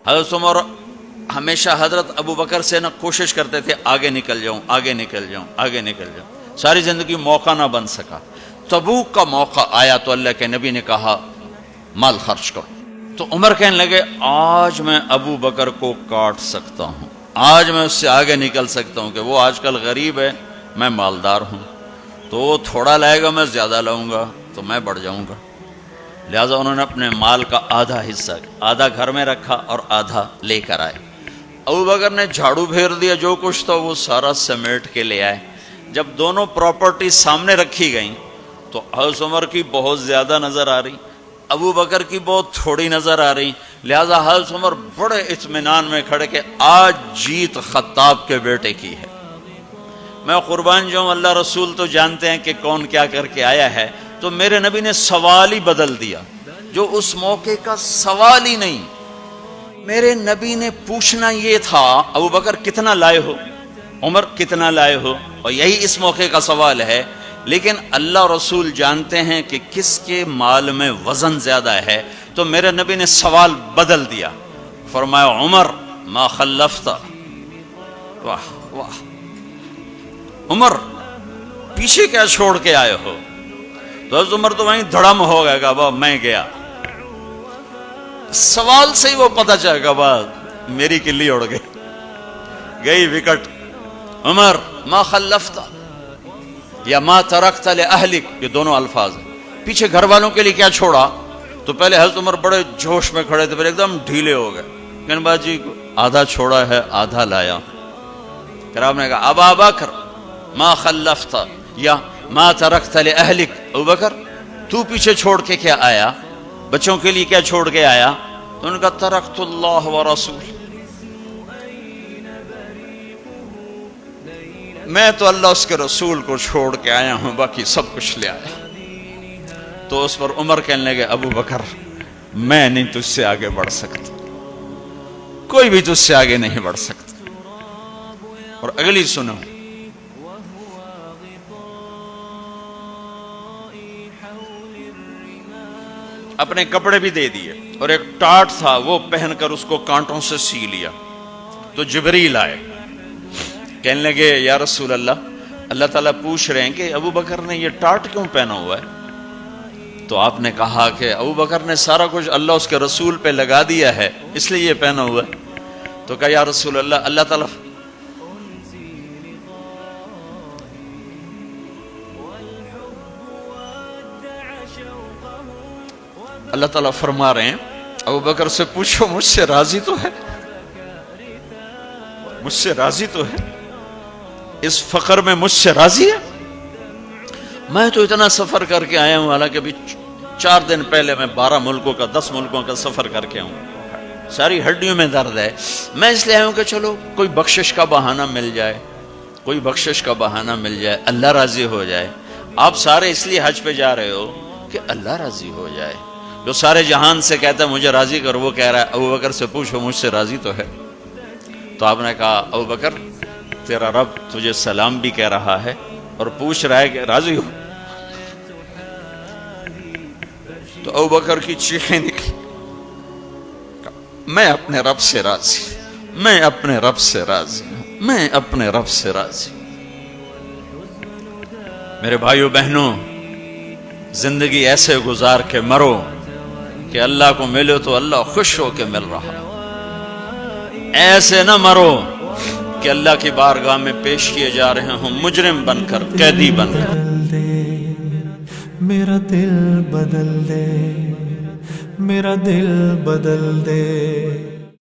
حضرت عمر ہمیشہ حضرت ابو بکر سے نہ کوشش کرتے تھے آگے نکل جاؤں آگے نکل جاؤں آگے نکل جاؤں، ساری زندگی موقع نہ بن سکا۔ تبوک کا موقع آیا تو اللہ کے نبی نے کہا مال خرچ کرو، تو عمر کہنے لگے آج میں ابو بکر کو کاٹ سکتا ہوں، آج میں اس سے آگے نکل سکتا ہوں کہ وہ آج کل غریب ہے، میں مالدار ہوں، تو وہ تھوڑا لائے گا میں زیادہ لاؤں گا تو میں بڑھ جاؤں گا۔ لہٰذا انہوں نے اپنے مال کا آدھا حصہ آدھا گھر میں رکھا اور آدھا لے کر آئے۔ ابو بکر نے جھاڑو پھیر دیا، جو کچھ تھا وہ سارا سمیٹ کے لے آئے۔ جب دونوں پراپرٹی سامنے رکھی گئیں تو حضرت عمر کی بہت زیادہ نظر آ رہی، ابو بکر کی بہت تھوڑی نظر آ رہی، لہذا حضرت عمر بڑے اطمینان میں کھڑے کہ آج جیت خطاب کے بیٹے کی ہے۔ میں قربان جاؤں، اللہ رسول تو جانتے ہیں کہ کون کیا کر کے آیا ہے، تو میرے نبی نے سوال ہی بدل دیا، جو اس موقع کا سوال ہی نہیں۔ میرے نبی نے پوچھنا یہ تھا ابو بکر کتنا لائے ہو، عمر کتنا لائے ہو، اور یہی اس موقع کا سوال ہے، لیکن اللہ رسول جانتے ہیں کہ کس کے مال میں وزن زیادہ ہے، تو میرے نبی نے سوال بدل دیا، فرمایا عمر ما خلفت، واہ واہ عمر پیچھے کیا چھوڑ کے آئے ہو؟ تو حضرت عمر تو وہیں دھڑم ہو گئے گا، با میں گیا، سوال سے ہی وہ پتہ چلے گا، با میری کلی اڑ گئی وکٹ۔ عمر ما خلفت یا ما ترکت لأہلک، یہ دونوں الفاظ ہیں، پیچھے گھر والوں کے لیے کیا چھوڑا؟ تو پہلے حضرت عمر بڑے جوش میں کھڑے تھے، پھر ایک دم ڈھیلے ہو گئے، کہنے با جی آدھا چھوڑا ہے آدھا لایا۔ پھر آپ نے کہا ابا بکر ما خلفت یا ما ترکت لأہلک، ابو بکر تو پیچھے چھوڑ کے کیا آیا، بچوں کے لیے کیا چھوڑ کے آیا؟ تو انہوں نے کہا ترکت اللہ ورسول، میں تو اللہ اس کے رسول کو چھوڑ کے آیا ہوں، باقی سب کچھ لے آیا۔ تو اس پر عمر کہنے لگے ابو بکر میں نہیں تجھ سے آگے بڑھ سکتا، کوئی بھی تجھ سے آگے نہیں بڑھ سکتا۔ اور اگلی سنو، اپنے کپڑے بھی دے دیے اور ایک ٹاٹ تھا وہ پہن کر اس کو کانٹوں سے سی لیا، تو جبریل آئے، کہنے لگے یا رسول اللہ، اللہ تعالیٰ پوچھ رہے ہیں کہ ابو بکر نے یہ ٹاٹ کیوں پہنا ہوا ہے؟ تو آپ نے کہا کہ ابو بکر نے سارا کچھ اللہ اس کے رسول پہ لگا دیا ہے، اس لیے یہ پہنا ہوا ہے۔ تو کہا یا رسول اللہ، اللہ تعالیٰ اللہ تعالیٰ فرما رہے ہیں ابو بکر سے پوچھو مجھ سے راضی تو ہے، مجھ سے راضی تو ہے، اس فقر میں مجھ سے راضی ہے؟ میں تو اتنا سفر کر کے آیا ہوں، حالانکہ ابھی 4 دن پہلے میں 12 ملکوں کا 10 ملکوں کا سفر کر کے ہوں، ساری ہڈیوں میں درد ہے، میں اس لیے آیا ہوں کہ چلو کوئی بخشش کا بہانہ مل جائے، کوئی بخشش کا بہانہ مل جائے، اللہ راضی ہو جائے۔ آپ سارے اس لیے حج پہ جا رہے ہو کہ اللہ راضی ہو جائے، جو سارے جہان سے کہتا ہے مجھے راضی کر، وہ کہہ رہا ہے ابو بکر سے پوچھو مجھ سے راضی تو ہے۔ تو آپ نے کہا ابو بکر تیرا رب تجھے سلام بھی کہہ رہا ہے اور پوچھ رہا ہے کہ راضی ہو؟ تو ابو بکر کی چیخیں نکلی، میں اپنے رب سے راضی، میں اپنے رب سے راضی ہوں، میں اپنے رب سے راضی۔ میرے بھائیو بہنوں، زندگی ایسے گزار کے مرو کہ اللہ کو ملو تو اللہ خوش ہو کے مل رہا، ایسے نہ مرو کہ اللہ کی بارگاہ میں پیش کیے جا رہے ہوں مجرم بن کر، قیدی بن کر۔ میرا دل بدل دے، میرا دل بدل دے۔